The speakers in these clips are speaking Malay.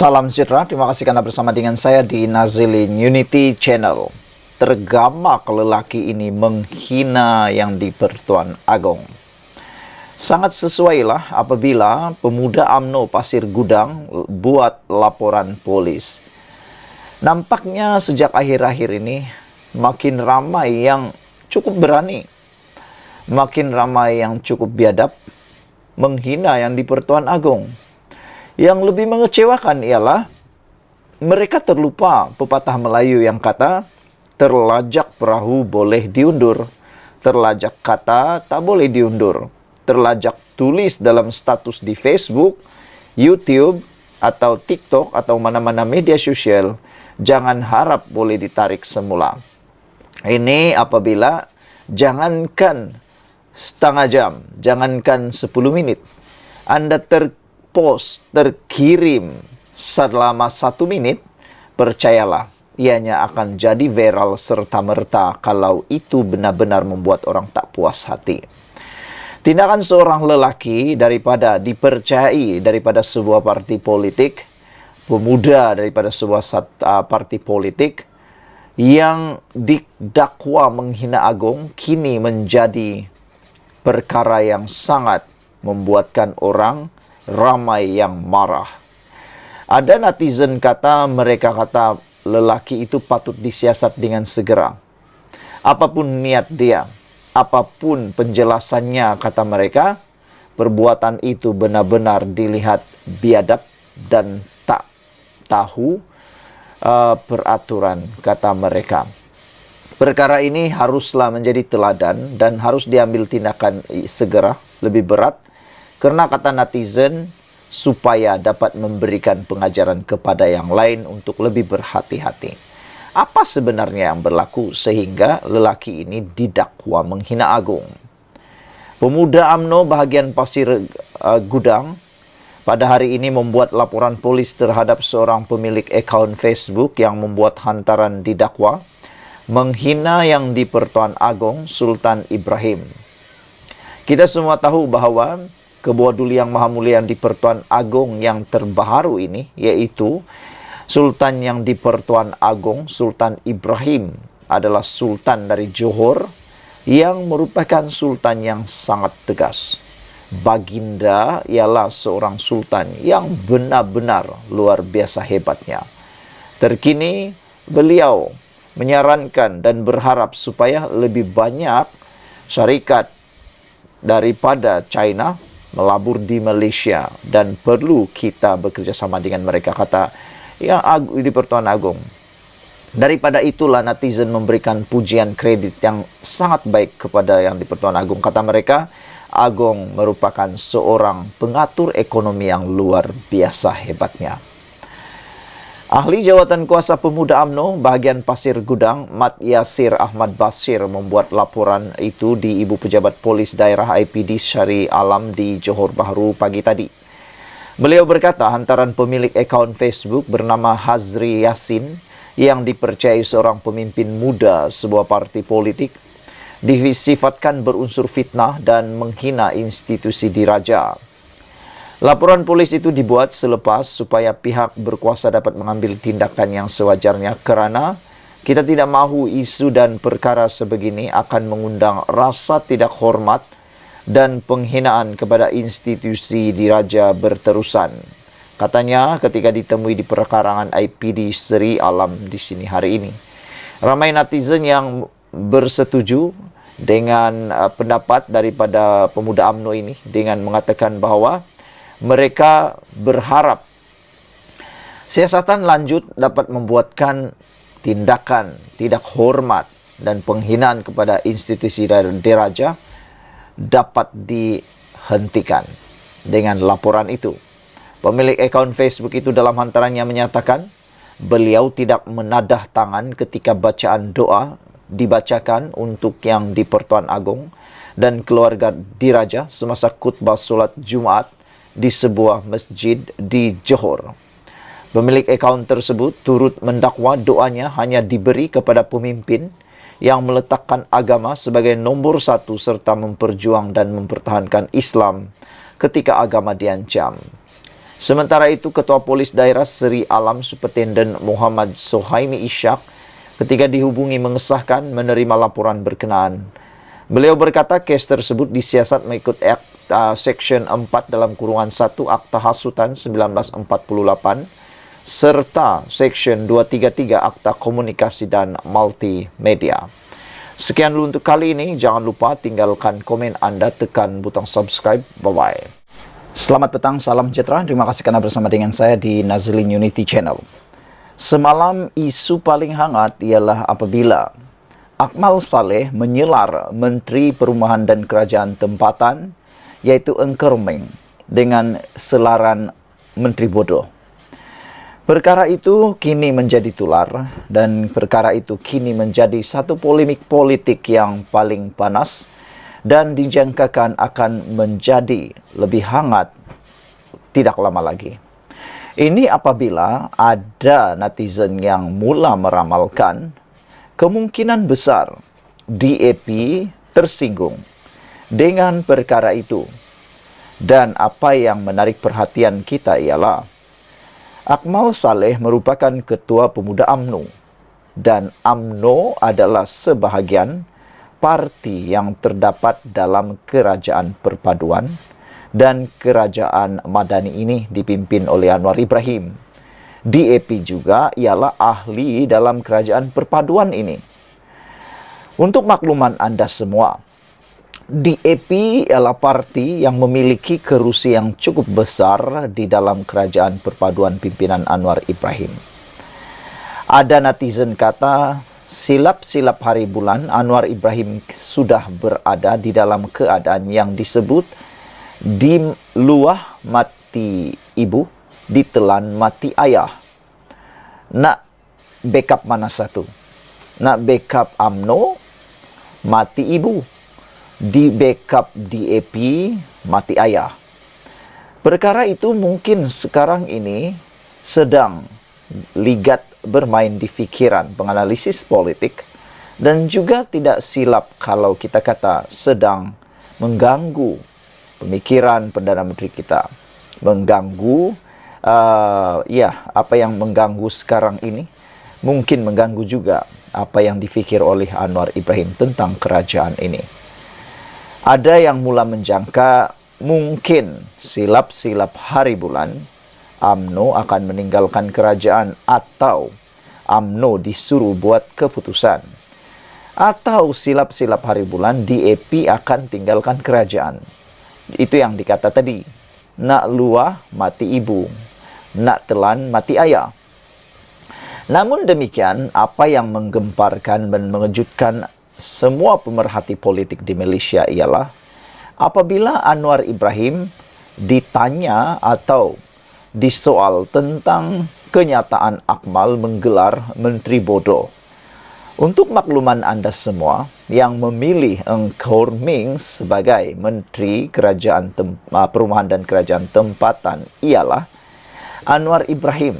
Salam sejahtera, terima kasih karena bersama dengan saya di Nazilin Unity Channel. Tergamak lelaki ini menghina yang di-Pertuan Agong. Sangat sesuailah apabila pemuda UMNO Pasir Gudang buat laporan polis. Nampaknya sejak akhir-akhir ini makin ramai yang cukup berani, makin ramai yang cukup biadab menghina yang di-Pertuan Agong. Yang lebih mengecewakan ialah mereka terlupa pepatah Melayu yang kata, terlajak perahu boleh diundur, terlajak kata tak boleh diundur. Terlajak tulis dalam status di Facebook, YouTube, atau TikTok, atau mana-mana media sosial, jangan harap boleh ditarik semula. Ini apabila jangankan setengah jam, jangankan 10 menit, Anda terpost, terkirim selama 1 menit, percayalah, ianya akan jadi viral serta-merta kalau itu benar-benar membuat orang tak puas hati. Tindakan seorang lelaki daripada dipercayai daripada sebuah parti politik, pemuda daripada sebuah parti politik, yang didakwa menghina Agong, kini menjadi perkara yang sangat membuatkan orang ramai yang marah. Ada netizen mereka kata lelaki itu patut disiasat dengan segera. Apapun niat dia, apapun penjelasannya, kata mereka, perbuatan itu benar-benar dilihat biadab dan tak tahu peraturan, kata mereka. Perkara ini haruslah menjadi teladan dan harus diambil tindakan segera, lebih berat, karena kata netizen, supaya dapat memberikan pengajaran kepada yang lain untuk lebih berhati-hati. Apa sebenarnya yang berlaku sehingga lelaki ini didakwa menghina Agong? Pemuda UMNO bahagian Pasir Gudang pada hari ini membuat laporan polis terhadap seorang pemilik akaun Facebook yang membuat hantaran didakwa menghina yang di-Pertuan Agong, Sultan Ibrahim. Kita semua tahu bahawa Ketua Duli Yang Maha Mulia yang di-Pertuan Agong yang terbaru ini, yaitu Sultan yang di-Pertuan Agong, Sultan Ibrahim, adalah Sultan dari Johor yang merupakan Sultan yang sangat tegas. Baginda ialah seorang Sultan yang benar-benar luar biasa hebatnya. Terkini, beliau menyarankan dan berharap supaya lebih banyak syarikat daripada China melabur di Malaysia dan perlu kita bekerjasama dengan mereka, kata yang di-Pertuan Agong. Daripada itulah netizen memberikan pujian kredit yang sangat baik kepada yang di-Pertuan Agong. Kata mereka, Agong merupakan seorang pengatur ekonomi yang luar biasa hebatnya. Ahli Jawatan Kuasa Pemuda UMNO bahagian Pasir Gudang, Mat Yasir Ahmad Basir, membuat laporan itu di Ibu Pejabat Polis Daerah IPD Syari Alam di Johor Bahru pagi tadi. Beliau berkata hantaran pemilik akaun Facebook bernama Hazri Yasin yang dipercayai seorang pemimpin muda sebuah parti politik disifatkan berunsur fitnah dan menghina institusi diraja. Laporan polis itu dibuat selepas supaya pihak berkuasa dapat mengambil tindakan yang sewajarnya, kerana kita tidak mahu isu dan perkara sebegini akan mengundang rasa tidak hormat dan penghinaan kepada institusi diraja berterusan. Katanya ketika ditemui di perkarangan IPD Seri Alam di sini hari ini. Ramai netizen yang bersetuju dengan pendapat daripada pemuda UMNO ini dengan mengatakan bahawa mereka berharap siasatan lanjut dapat membuatkan tindakan tidak hormat dan penghinaan kepada institusi diraja dapat dihentikan dengan laporan itu. Pemilik akaun Facebook itu dalam hantarannya menyatakan beliau tidak menadah tangan ketika bacaan doa dibacakan untuk yang di-Pertuan Agong dan keluarga diraja semasa khutbah solat Jumaat di sebuah masjid di Johor. Pemilik akaun tersebut turut mendakwa doanya hanya diberi kepada pemimpin yang meletakkan agama sebagai nombor satu serta memperjuang dan mempertahankan Islam ketika agama diancam. Sementara itu, Ketua Polis Daerah Seri Alam Superintenden Muhammad Sohaimi Ishak ketika dihubungi mengesahkan menerima laporan berkenaan. Beliau berkata kes tersebut disiasat mengikut Section 4 dalam kurungan 1 Akta Hasutan 1948 serta Section 233 Akta Komunikasi dan Multimedia. Sekian dulu untuk kali ini. Jangan lupa tinggalkan komen Anda, tekan butang subscribe. Bye-bye. Selamat petang, salam sejahtera. Terima kasih karena bersama dengan saya di Nazlin Unity Channel. Semalam isu paling hangat ialah apabila Akmal Saleh menyelar Menteri Perumahan dan Kerajaan Tempatan iaitu Engkermeng dengan selaran Menteri Bodoh. Perkara itu kini menjadi tular dan perkara itu kini menjadi satu polemik politik yang paling panas dan dijangkakan akan menjadi lebih hangat tidak lama lagi. Ini apabila ada netizen yang mula meramalkan kemungkinan besar DAP tersinggung dengan perkara itu. Dan apa yang menarik perhatian kita ialah Akmal Saleh merupakan Ketua Pemuda UMNO dan UMNO adalah sebahagian parti yang terdapat dalam Kerajaan Perpaduan dan Kerajaan Madani ini dipimpin oleh Anwar Ibrahim. DAP juga ialah ahli dalam Kerajaan Perpaduan ini. Untuk makluman Anda semua, DAP ialah parti yang memiliki kerusi yang cukup besar di dalam Kerajaan Perpaduan pimpinan Anwar Ibrahim. Ada netizen kata, silap-silap hari bulan Anwar Ibrahim sudah berada di dalam keadaan yang disebut di luah mati ibu, ditelan mati ayah. Nak backup mana satu? Nak backup UMNO, mati ibu. Di backup DAP, mati ayah. Perkara itu mungkin sekarang ini sedang ligat bermain di fikiran penganalisis politik dan juga tidak silap kalau kita kata sedang mengganggu pemikiran Perdana Menteri kita. Mengganggu, apa yang mengganggu sekarang ini mungkin mengganggu juga apa yang difikir oleh Anwar Ibrahim tentang kerajaan ini. Ada yang mula menjangka mungkin silap-silap hari bulan UMNO akan meninggalkan kerajaan atau UMNO disuruh buat keputusan. Atau silap-silap hari bulan DAP akan tinggalkan kerajaan. Itu yang dikata tadi. Nak luah mati ibu, nak telan mati ayah. Namun demikian, apa yang menggemparkan dan mengejutkan semua pemerhati politik di Malaysia ialah apabila Anwar Ibrahim ditanya atau disoal tentang kenyataan Akmal menggelar Menteri Bodoh. Untuk makluman Anda semua yang memilih Engkermeng sebagai Menteri Kerajaan Perumahan dan Kerajaan Tempatan ialah Anwar Ibrahim.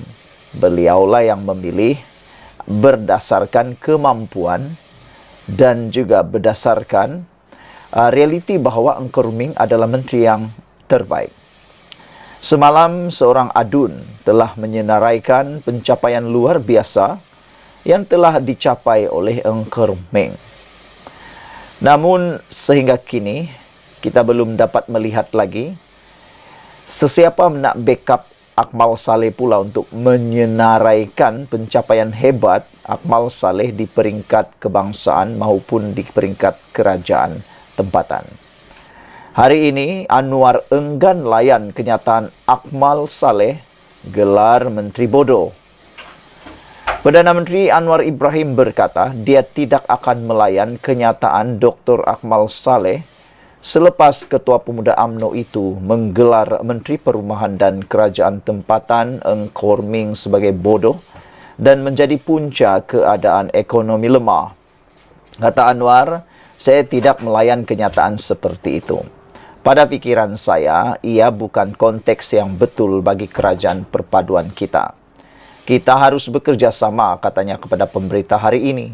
Beliaulah yang memilih berdasarkan kemampuan dan juga berdasarkan realiti bahawa Engkermeng adalah menteri yang terbaik. Semalam seorang adun telah menyenaraikan pencapaian luar biasa yang telah dicapai oleh Engkermeng. Namun sehingga kini kita belum dapat melihat lagi sesiapa nak backup Akmal Saleh pula untuk menyenaraikan pencapaian hebat Akmal Saleh di peringkat kebangsaan maupun di peringkat kerajaan tempatan. Hari ini Anwar enggan layan kenyataan Akmal Saleh gelar Menteri Bodoh. Perdana Menteri Anwar Ibrahim berkata dia tidak akan melayan kenyataan Dr. Akmal Saleh selepas Ketua Pemuda UMNO itu menggelar Menteri Perumahan dan Kerajaan Tempatan Engkermeng sebagai bodoh dan menjadi punca keadaan ekonomi lemah. Kata Anwar, saya tidak melayan kenyataan seperti itu. Pada pikiran saya, ia bukan konteks yang betul bagi kerajaan perpaduan kita. Kita harus bekerja sama, katanya kepada pemberita hari ini.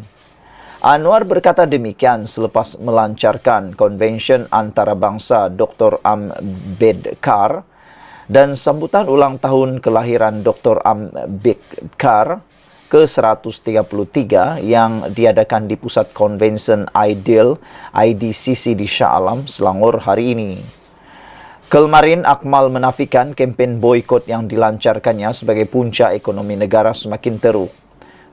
Anwar berkata demikian selepas melancarkan konvensyen antarabangsa Dr. Ambedkar dan sambutan ulang tahun kelahiran Dr. Ambedkar ke-133 yang diadakan di Pusat Convention Ideal IDCC di Shah Alam, Selangor hari ini. Kemarin Akmal menafikan kempen boikot yang dilancarkannya sebagai punca ekonomi negara semakin teruk.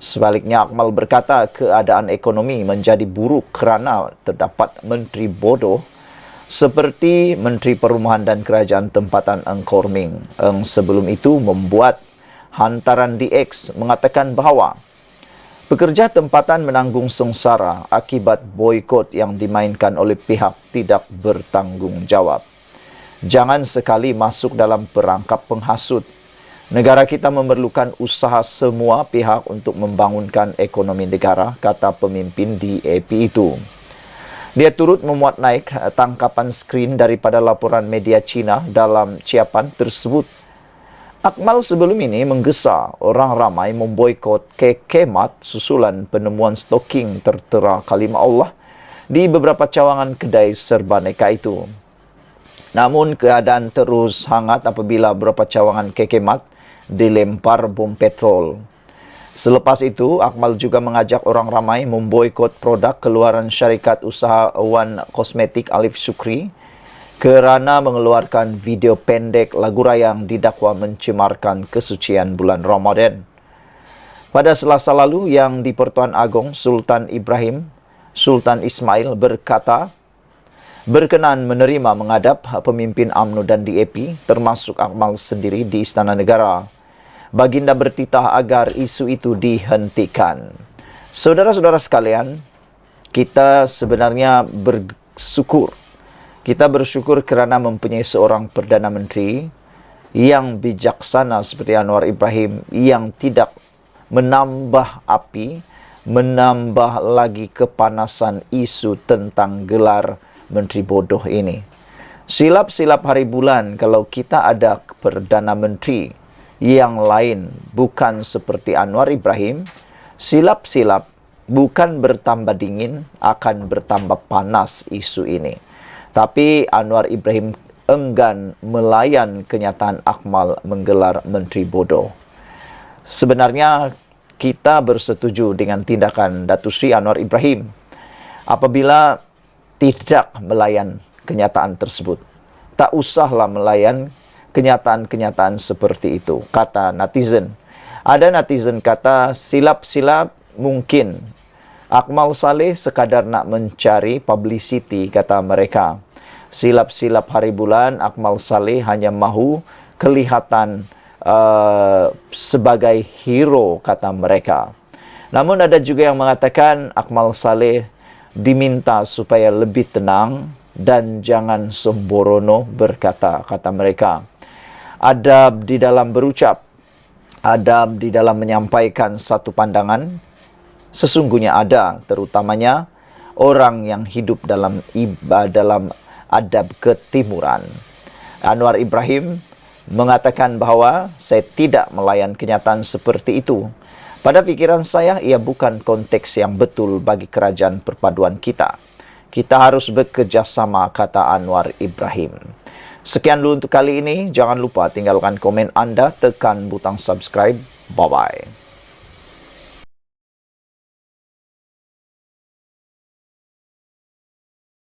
Sebaliknya Akmal berkata keadaan ekonomi menjadi buruk kerana terdapat menteri bodoh seperti Menteri Perumahan dan Kerajaan Tempatan Eng Korming. Eng sebelum itu membuat hantaran di X mengatakan bahawa pekerja tempatan menanggung sengsara akibat boikot yang dimainkan oleh pihak tidak bertanggungjawab. Jangan sekali masuk dalam perangkap penghasut. Negara kita memerlukan usaha semua pihak untuk membangunkan ekonomi negara, kata pemimpin DAP itu. Dia turut memuat naik tangkapan skrin daripada laporan media Cina dalam ciapan tersebut. Akmal sebelum ini menggesa orang ramai memboikot kekemat susulan penemuan stoking tertera kalimah Allah di beberapa cawangan kedai serba neka itu. Namun keadaan terus hangat apabila beberapa cawangan kekemat dilempar bom petrol. Selepas itu, Akmal juga mengajak orang ramai memboikot produk keluaran syarikat usahawan kosmetik Alif Sukri kerana mengeluarkan video pendek lagu raya yang didakwa mencemarkan kesucian bulan Ramadan. Pada Selasa lalu, yang di-Pertuan Agong Sultan Ibrahim Sultan Ismail berkata berkenan menerima menghadap pemimpin UMNO dan DAP termasuk Akmal sendiri di Istana Negara. Baginda bertitah agar isu itu dihentikan. Saudara-saudara sekalian, kita sebenarnya bersyukur. Kita bersyukur kerana mempunyai seorang Perdana Menteri yang bijaksana seperti Anwar Ibrahim yang tidak menambah api, menambah lagi kepanasan isu tentang gelar Menteri bodoh ini. Silap-silap hari bulan kalau kita ada Perdana Menteri yang lain bukan seperti Anwar Ibrahim, silap-silap bukan bertambah dingin, akan bertambah panas isu ini. Tapi Anwar Ibrahim enggan melayan kenyataan Akmal menggelar Menteri bodoh. Sebenarnya kita bersetuju dengan tindakan Datuk Seri Anwar Ibrahim apabila tidak melayan kenyataan tersebut. Tak usahlah melayan kenyataan-kenyataan seperti itu, kata netizen. Ada netizen kata silap-silap mungkin. Akmal Saleh sekadar nak mencari publicity, kata mereka. Silap-silap hari bulan, Akmal Saleh hanya mahu kelihatan sebagai hero, kata mereka. Namun ada juga yang mengatakan Akmal Saleh diminta supaya lebih tenang dan jangan sembrono berkata, kata mereka. Adab di dalam berucap, adab di dalam menyampaikan satu pandangan, sesungguhnya ada, terutamanya orang yang hidup dalam adab ketimuran. Anwar Ibrahim mengatakan bahawa saya tidak melayan kenyataan seperti itu. Pada fikiran saya, ia bukan konteks yang betul bagi kerajaan perpaduan kita. Kita harus bekerjasama, kata Anwar Ibrahim. Sekian dulu untuk kali ini. Jangan lupa tinggalkan komen anda, tekan butang subscribe. Bye-bye.